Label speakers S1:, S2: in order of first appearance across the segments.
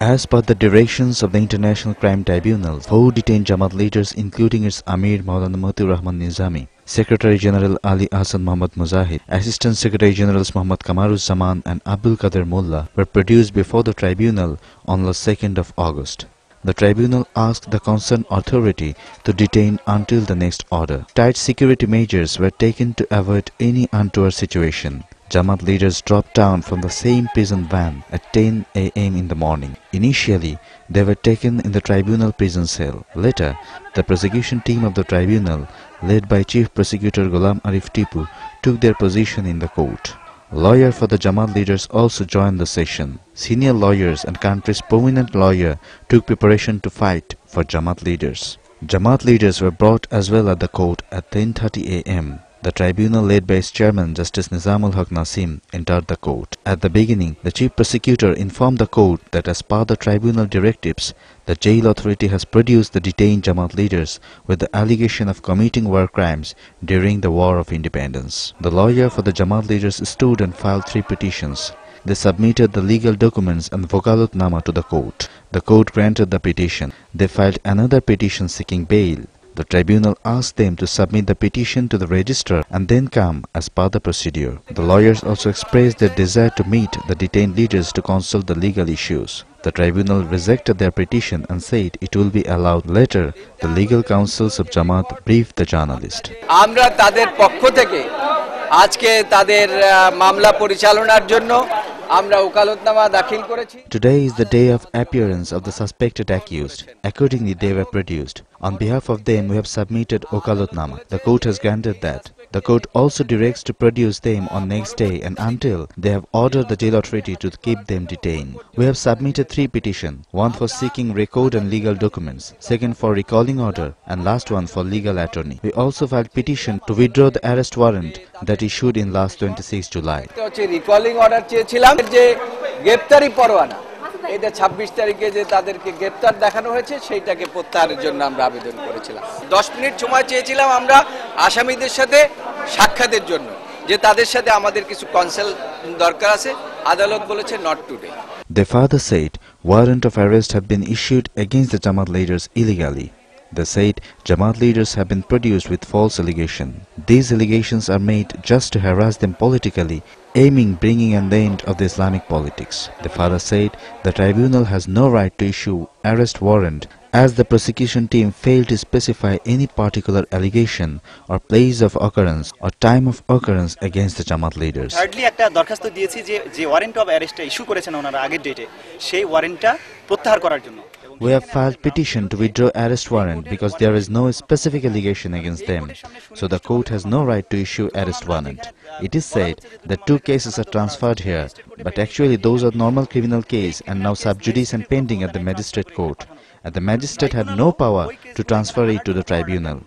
S1: As per the directions of the International Crime Tribunal, 4 detained Jamaat leaders, including its Amir Maulana Moti Rahman Nizami, Secretary General Ali Hassan Muhammad Mujahid, Assistant Secretary Generals Muhammad Kamaruzzaman and Abdul Qadir Mullah, were produced before the tribunal on the 2nd of August. The tribunal asked the concerned authority to detain until the next order. Tight security measures were taken to avoid any untoward situation. Jamaat leaders dropped down from the same prison van at 10 a.m. in the morning. Initially, they were taken in the tribunal prison cell. Later, the prosecution team of the tribunal, led by Chief Prosecutor Ghulam Arif Tipu, took their position in the court. Lawyer for the Jamaat leaders also joined the session. Senior lawyers and country's prominent lawyer took preparation to fight for Jamaat leaders. Jamaat leaders were brought as well at the court at 10:30 a.m. The tribunal, led by its chairman, Justice Nizamul Haq Nasim, entered the court. At the beginning, the chief prosecutor informed the court that as per the tribunal directives, the jail authority has produced the detained Jamaat leaders with the allegation of committing war crimes during the War of Independence. The lawyer for the Jamaat leaders stood and filed 3 petitions. They submitted the legal documents and Vokalatnama to the court. The court granted the petition. They filed another petition seeking bail. The tribunal asked them to submit the petition to the registrar and then come as per the procedure. The lawyers also expressed their desire to meet the detained leaders to consult the legal issues. The tribunal rejected their petition and said it will be allowed later. The legal counsels of Jamaat briefed the journalist.
S2: আমরা তাদের পক্ষ থেকে আজকে তাদের মামলা পরিচালনার জন্য আমরা ওকালতনামা দাখিল করেছি.
S1: Today is the day of appearance of the suspected accused. Accordingly, they were produced. On behalf of them, we have submitted Okalotnama. The court has granted that. The court also directs to produce them on next day and until they have ordered the jail authority to keep them detained. We have submitted 3 petitions, one for seeking record and legal documents, second for recalling order, and last one for legal attorney. We also filed petition to withdraw the arrest warrant that issued in last 26 July.
S2: Recalling order চেয়েছিলাম যে গ্রেফতারি পরোয়ানা এটা 26 তারিখে যে তাদেরকে গ্রেফতার দেখানো হয়েছে সেইটাকে প্রত্যাহারের জন্য আমরা আবেদন করেছিলাম। 10 মিনিট সময় চেয়েছিলাম আমরা আসামিদের সাথে সাক্ষাতের জন্য যে তাদের সাথে আমাদের কিছু কনসাল দরকার আছে। আদালত বলেছে not today.
S1: The father said warrant of arrest had been issued against the Jamaat leaders illegally. They said Jamaat leaders have been produced with false allegations. These allegations are made just to harass them politically, aiming bringing an end of the Islamic politics. The father said the tribunal has no right to issue arrest warrant as the prosecution team failed to specify any particular allegation or place of occurrence or time of occurrence against the Jamaat leaders.
S3: Thirdly, একটা দরখাস্ত দিয়েছি যে warrant of arrest issue করেছেন ওনারা আগের ডেটে সেই ওয়ারেন্টটা প্রত্যাহার করার জন্য।
S1: We have filed petition to withdraw arrest warrant because there is no specific allegation against them, so the court has no right to issue arrest warrant. It is said that 2 cases are transferred here, but actually those are normal criminal case and now sub judice and pending at the magistrate court, and the magistrate had no power to transfer it to the tribunal.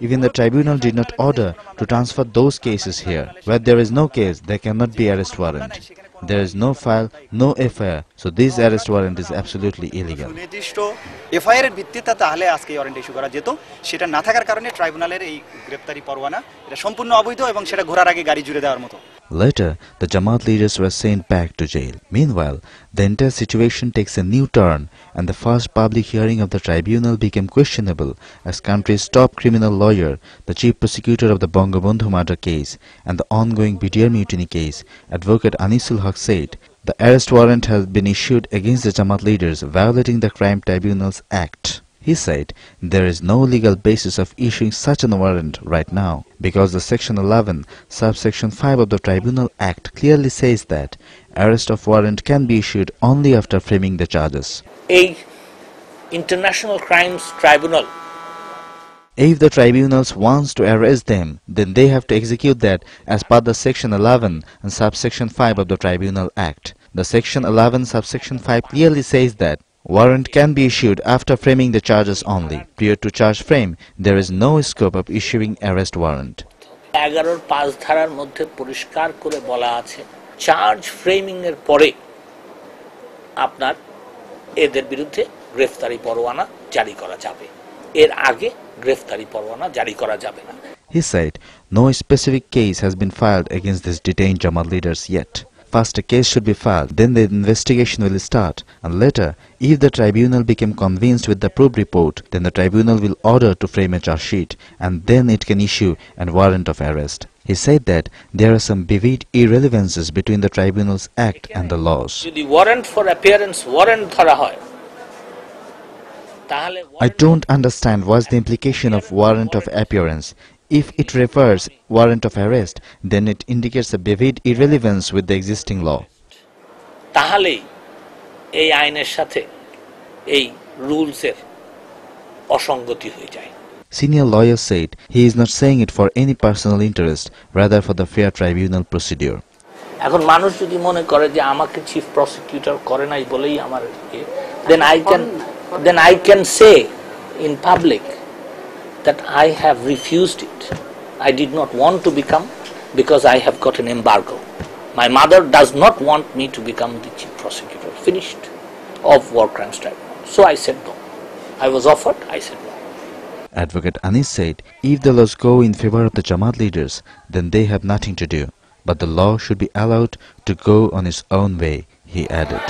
S1: Even the tribunal did not order to transfer those cases here. Where there is no case, there cannot be arrest warrant. There is no file, no FIR, so this arrest warrant is absolutely illegal.
S3: নির্দিষ্ট FIR এর ভিত্তিতে তাহলে আজকে warrant issue করা যেত, সেটা না থাকার কারণে ট্রাইব্যুনালের এই গ্রেফতারি পরোয়ানা এটা সম্পূর্ণ অবৈধ এবং সেটা ঘোড়ার আগে গাড়ি জুড়ে দেওয়ার মতো।
S1: Later, the Jamaat leaders were sent back to jail. Meanwhile, the entire situation takes a new turn and the first public hearing of the tribunal became questionable as country's top criminal lawyer, the chief prosecutor of the Bangabandhu murder case and the ongoing BDR mutiny case, Advocate Anisul Haq said, the arrest warrant has been issued against the Jamaat leaders violating the Crime Tribunals Act. He said there is no legal basis of issuing such a warrant right now because the Section 11, subsection 5 of the Tribunal Act clearly says that arrest of warrant can be issued only after framing the charges.
S4: A International Crimes Tribunal,
S1: if the tribunals wants to arrest them, then they have to execute that as per the Section 11 and subsection 5 of the Tribunal Act. The Section 11 subsection 5 clearly says that warrant can be issued after framing the charges only. Prior to charge frame, there is no scope of issuing arrest warrant.
S4: 11(5) ধারার মধ্যে পরিষ্কার করে বলা আছে charge framing এর পরে আপনার এদের বিরুদ্ধে গ্রেফতারি পরোয়ানা জারি করা যাবে, এর আগে গ্রেফতারি পরোয়ানা জারি করা যাবে না।
S1: He said no specific case has been filed against these detained Jamaat leaders yet. First a case should be filed, then the investigation will start, and later, if the tribunal became convinced with the proved report, then the tribunal will order to frame a charge sheet, and then it can issue a warrant of arrest. He said that there are some vivid irrelevances between the tribunal's act and the laws.
S4: The warrant for appearance warrant dhara hoy.
S1: I don't understand what's the implication of warrant of appearance. If it refers warrant of arrest, then it indicates a vivid irrelevance with the existing law.
S4: তাহলে এই আইনের সাথে এই রুলসের অসঙ্গতি হয়ে যায়।
S1: Senior lawyer said he is not saying it for any personal interest, rather for the fair tribunal procedure.
S4: এখন মানুষ যদি মনে করে যে আমাকে চিফ প্রসিকিউটর করে নাই বলেই আমার then I can say in public that I have refused it. I did not want to become because I have got an embargo. My mother does not want me to become the chief prosecutor, finished, of war crimes tribunal. So I said no. I was offered, I said no.
S1: Advocate Anis said if the laws go in favor of the Jamaat leaders, then they have nothing to do. But the law should be allowed to go on its own way, he added.